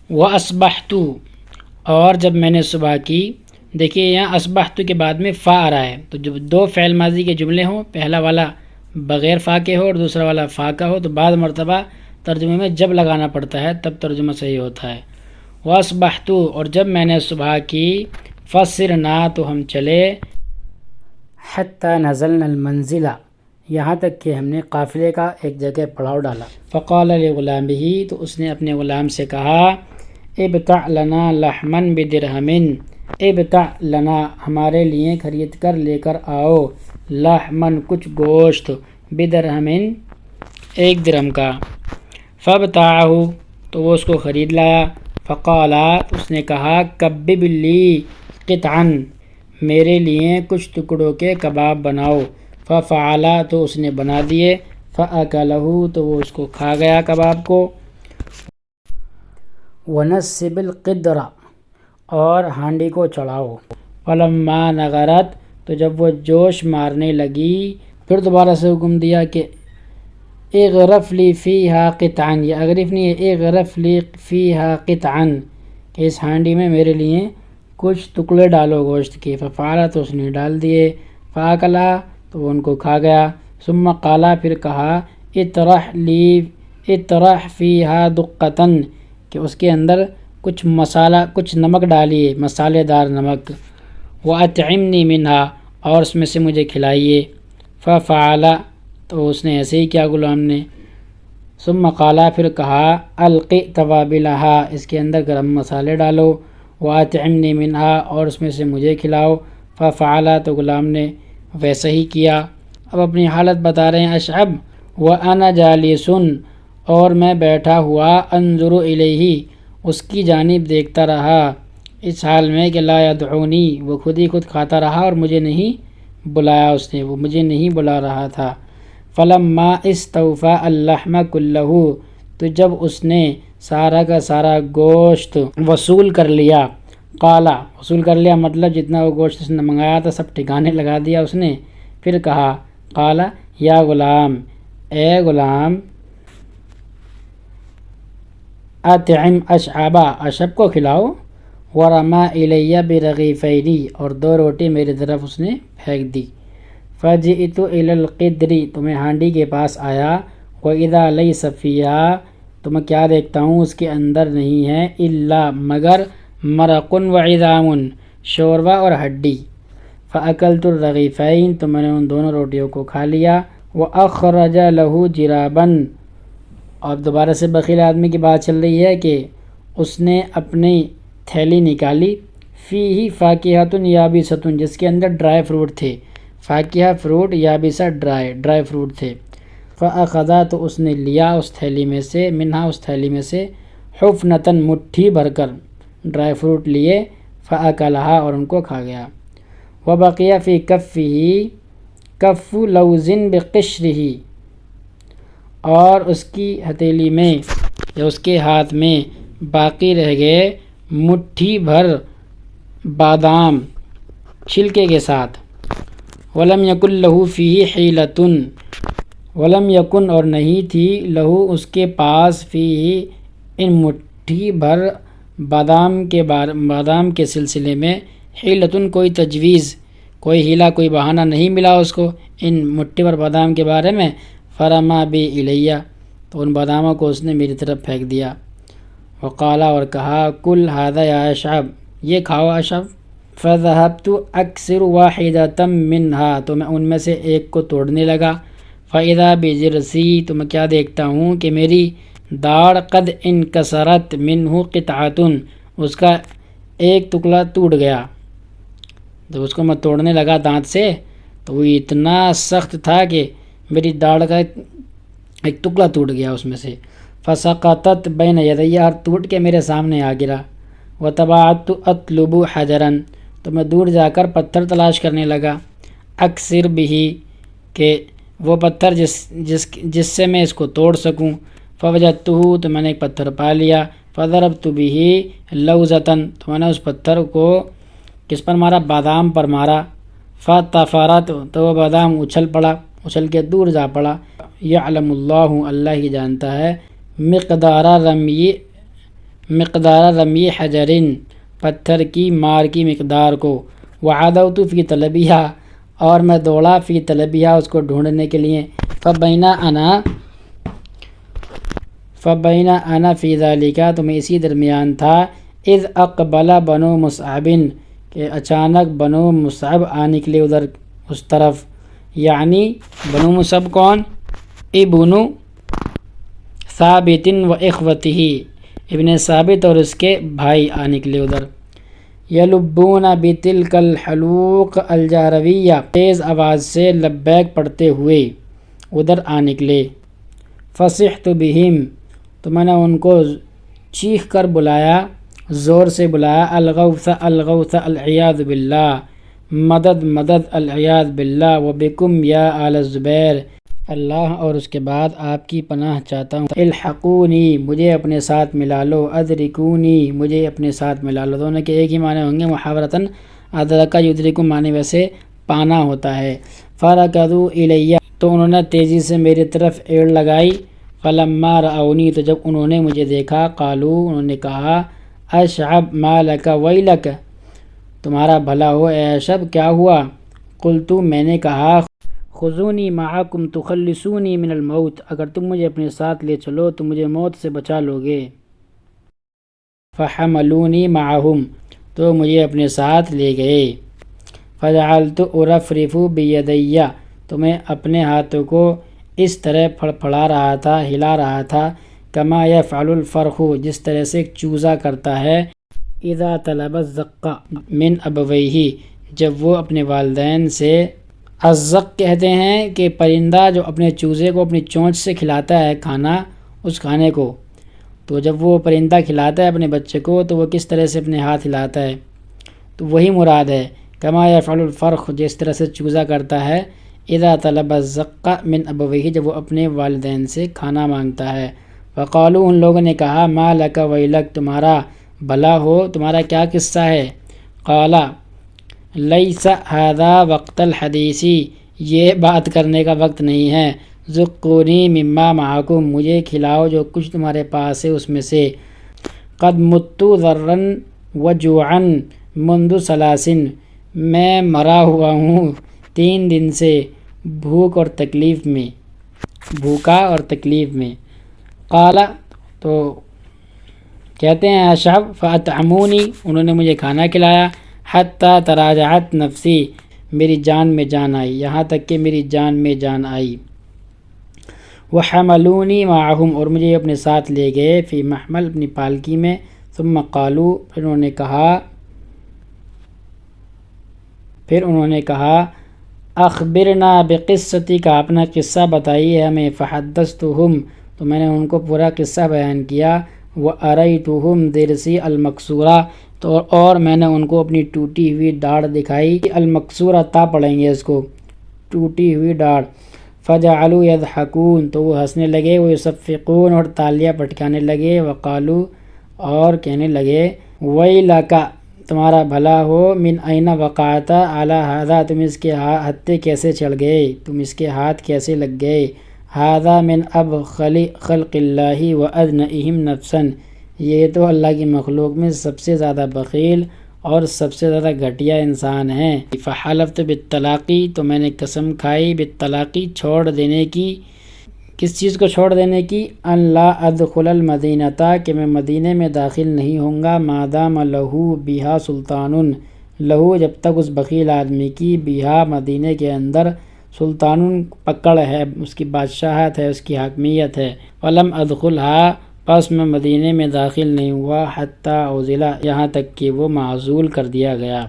وَأَصْبَحْتُ، اور جب میں نے صبح کی. دیکھیے یہاں اصبحت کے بعد میں فا آ رہا ہے، تو جب دو فعل ماضی کے جملے ہوں، پہلا والا بغیر فا کے ہو اور دوسرا والا فا کا ہو، تو بعض مرتبہ ترجمے میں جب لگانا پڑتا ہے، تب ترجمہ صحیح ہوتا ہے. وَأَصْبَحْتُ، اور جب میں نے صبح کی. فَسِرْنَا، تو ہم چلے. حَتَّى نَزَلْنَا الْمَنْزِلَ، یہاں تک کہ ہم نے قافلے کا ایک جگہ پڑاؤ ڈالا. فقال لغلامه، تو اس نے اپنے غلام سے کہا. ابتع لنا لحما بدرہم، ابتع لنا، ہمارے لیے خرید کر لے کر آؤ. لحمن، کچھ گوشت. بدرہم، 1 درہم کا. فابتعہ، تو وہ اس کو خرید لایا. فقالا، اس نے کہا. کبب لی قطعا، میرے لیے کچھ ٹکڑوں کے کباب بناؤ. ففعلا، تو اس نے بنا دیے. فاکلہ، تو وہ اس کو کھا گیا کباب کو. ونصب القدر، اور ہانڈی کو چڑھاؤ. فلما نغرت، تو جب وہ جوش مارنے لگی، پھر دوبارہ سے حکم دیا کہ اغرف لی فیہا قطعا، یہ اغرف نہیں ہے، اغرف لی فیہا قطعا، کہ اس ہانڈی میں میرے لیے کچھ ٹکڑے ڈالو گوشت کے. ففعلا، تو اس نے ڈال دیے. فاکلا، تو وہ ان کو کھا گیا. ثم قالا، پھر کہا. اطرح فیہا دقتن، کہ اس کے اندر کچھ مسالہ، کچھ نمک ڈالیے، مسالے دار نمک. وَأَطْعِمْنِي مِنْهَا، اور اس میں سے مجھے کھلائیے. فَفَعَلَ، تو اس نے ایسے ہی کیا غلام نے. ثم قالا، پھر کہا. القِ توابلها، اس کے اندر گرم مسالے ڈالو. وَأَطْعِمْنِي مِنْهَا، اور اس میں سے مجھے کھلاؤ. فَفَعَلَ، تو غلام نے ویسا ہی کیا. اب اپنی حالت بتا رہے ہیں اشعب. وَأَنَا جَالِسٌ، اور میں بیٹھا ہوا. انظر الیہ، اس کی جانب دیکھتا رہا. اس حال میں کہ لا یدعونی، وہ خود ہی خود کھاتا رہا اور مجھے نہیں بلایا اس نے، وہ مجھے نہیں بلا رہا تھا. فلما استوفى اللحم كلہ، تو جب اس نے سارا کا سارا گوشت وصول کر لیا. قالا، وصول کر لیا مطلب جتنا وہ گوشت اس نے منگایا تھا سب ٹھکانے لگا دیا اس نے. پھر کہا. قالا یا غلام، اے غلام. اطعم اشعبا، اشعب کو کھلاؤ. ورما الیہ برغیفین، اور 2 روٹی میری طرف اس نے پھینک دی. فجئت الی القدر، تو میں ہانڈی کے پاس آیا. واذا لیس فیہا، تو میں کیا دیکھتا ہوں اس کے اندر نہیں ہے. الا، مگر. مرق وعظام، شوربہ اور ہڈی. فاکلت الرغیفین، تو میں نے ان دونوں روٹیوں کو کھا لیا. واخرج له جرابا، اور دوبارہ سے بخیل آدمی کی بات چل رہی ہے کہ اس نے اپنی تھیلی نکالی. فیہ فاکہۃ یابسۃ، جس کے اندر ڈرائی فروٹ تھے. فاکہہ فروٹ، یابسہ ڈرائی فروٹ تھے. فاخذ، تو اس نے لیا اس تھیلی میں سے. منہا، اس تھیلی میں سے. حفنۃ، مٹھی بھر کر ڈرائی فروٹ لیے. فاکلھا، اور ان کو کھا گیا. وبقی فی کفہ کف لوز بقشرہ، اور اس کی ہتھیلی میں یا اس کے ہاتھ میں باقی رہ گئے مٹھی بھر بادام چھلکے کے ساتھ. ولم یکن لہ فیہ حیلۃ، ولم یکن، اور نہیں تھی. لہو، اس کے پاس. فیہ، ان مٹھی بھر بادام کے سلسلے میں. حیلۃ، کوئی تجویز، کوئی ہیلا، کوئی بہانہ نہیں ملا اس کو ان مٹھی بھر بادام کے بارے میں. فرما بی الیہ، تو ان باداموں کو اس نے میری طرف پھینک دیا. وقالا، اور کہا. کل ھذا یا اشعب، یہ کھاؤ اشعب. فذهبت اکسر واحدۃ منھا، تو میں ان میں سے ایک کو توڑنے لگا. فاذا بضرسی، تو میں کیا دیکھتا ہوں کہ میری داڑھ. قد انکسرت منہ قطعۃ، اس کا ایک ٹکڑا ٹوٹ گیا. جب اس کو میں توڑنے لگا دانت سے تو وہ اتنا سخت تھا کہ میری داڑھ کا ایک ٹکڑا ٹوٹ گیا اس میں سے. فسقطت بین یدی، اور ٹوٹ کے میرے سامنے آ گرا. وتبعت اطلب حجرا، تو میں دور جا کر پتھر تلاش کرنے لگا. اکسر بہ، کہ وہ پتھر جس سے میں اس کو توڑ سکوں. فوجدتہ، تو میں نے ایک پتھر پا لیا. فضربت بہ لوزۃ، تو میں نے اس پتھر کو کس پر مارا؟ بادام پر مارا. فطفرت، تو وہ بادام اچھل پڑا، اچھل کے دور جا پڑا. یعلم اللہ، اللہ ہی جانتا ہے. مقدار رمی مقدار رمی حجرن پتھر کی مار کی مقدار کو، وعدوت فی طلبیہ اور میں دوڑا فی طلبیہ اس کو ڈھونڈنے کے لیے، فبین انا فی ذالکہ تو میں اسی درمیان تھا، اذ اقبل بنو مصعب کہ اچانک بنو مصعب آ نکلے ادھر اس طرف، یعنی بنو مصعب کون؟ ابن ثابت و اخوتہ، ابن ثابت اور اس کے بھائی آ نکلے ادھر، یلبون بتلک الحلوق الجہرویہ تیز آواز سے لبیک پڑھتے ہوئے ادھر آ نکلے، فصحت بہم تو میں نے ان کو چیخ کر بلایا، زور سے بلایا، الغوث الغوث العیاذ باللہ، مدد مدد العیاذ باللہ، وبکم یا آل الزبیر، اللہ اور اس کے بعد آپ کی پناہ چاہتا ہوں، الحقونی مجھے اپنے ساتھ ملا لو، ادرکونی مجھے اپنے ساتھ ملا لو، دونوں کے ایک ہی معنی ہوں گے، محاورتاً ادرکا یدرکو معنی ویسے پانا ہوتا ہے، فرکضوا الیہ تو انہوں نے تیزی سے میری طرف ایڑ لگائی، فلما رأونی تو جب انہوں نے مجھے دیکھا، قالوا انہوں نے کہا، اشعب ما لک ویلک تمہارا بھلا ہو اے اشعب کیا ہوا، قلت میں نے کہا، خذونی معکم تخلصونی من الموت اگر تم مجھے اپنے ساتھ لے چلو تو مجھے موت سے بچا لوگے، فحملونی معہم تو مجھے اپنے ساتھ لے گئے، فجعلت ارفرف بیدی تو میں اپنے ہاتھوں کو اس طرح پھڑپھڑا رہا تھا، ہلا رہا تھا، کما یفعل الفرخ جس طرح سے ایک چوزا کرتا ہے، اذا طلب الزق من ابویہ جب وہ اپنے والدین سے، الزق کہتے ہیں کہ پرندہ جو اپنے چوزے کو اپنی چونچ سے کھلاتا ہے کھانا، اس کھانے کو، تو جب وہ پرندہ کھلاتا ہے اپنے بچے کو تو وہ کس طرح سے اپنے ہاتھ ہلاتا ہے، تو وہی مراد ہے، کما یفعل الفرخ جس طرح سے چوزا کرتا ہے، اذا طلب الزق من ابویہ جب وہ اپنے والدین سے کھانا مانگتا ہے، فقالوا ان لوگوں نے کہا، ما لک ویلک تمہارا بھلا ہو تمہارا کیا قصہ ہے، قال لیس ھذا وقت الحدیث یہ بات کرنے کا وقت نہیں ہے، ذقونی مما معکم مجھے کھلاؤ جو کچھ تمہارے پاس ہے اس میں سے، قد مت ضرا وجوعا منذ ثلاث میں مرا ہوا ہوں 3 دن سے بھوک اور تکلیف میں، بھوکا اور تکلیف میں، قال تو کہتے ہیں اشعب فاطعمونی انہوں نے مجھے کھانا کھلایا، حتی تراجعت نفسی میری جان میں جان آئی، یہاں تک کہ میری جان میں جان آئی، وحملونی معہم اور مجھے اپنے ساتھ لے گئے، فی محمل اپنی پالکی میں، ثم قالوا پھر انہوں نے کہا اخبرنا بقصتک اپنا قصہ بتائیے ہمیں، فحدثتہم تو میں نے ان کو پورا قصہ بیان کیا، وَأَرَيْتُهُمْ دِرْسِي الْمَكْسُورَةَ تو اور میں نے ان کو اپنی ٹوٹی ہوئی ڈاڑھ دکھائی، المکسورہ تا پڑھیں گے اس کو، ٹوٹی ہوئی ڈاڑھ، فَجَعَلُوا يَضْحَكُونَ تو وہ ہنسنے لگے، وَيُصَفِّقُونَ اور تالیاں پٹکانے لگے، وَقَالُوا اور کہنے لگے، وَيْلَكَ تمہارا بھلا ہو، من أَيْنَ وَقَعْتَ عَلَى هَذَا تم اس کے ہتھے کیسے چڑھ گئے، تم اس کے ہاتھ کیسے لگ گئے، هَذَا من أبخل خلق اللہ وأدنئهم نفسا یہ تو اللہ کی مخلوق میں سب سے زیادہ بخیل اور سب سے زیادہ گھٹیا انسان ہیں، فحلفت بالطلاقی تو میں نے قسم کھائی، بالطلاقی چھوڑ دینے کی، کس چیز کو چھوڑ دینے کی، ان لا ادخل المدینہ کہ میں مدینے میں داخل نہیں ہوں گا، ما دام لہو بیہا سلطان لہو جب تک اس بخیل آدمی کی، بیہا مدینے کے اندر، سلطان پکڑ ہے، اس کی بادشاہت ہے، اس کی حاکمیت ہے، ولم ادخلھا پس میں مدینے میں داخل نہیں ہوا، حتی عزل یہاں تک کہ وہ معزول کر دیا گیا۔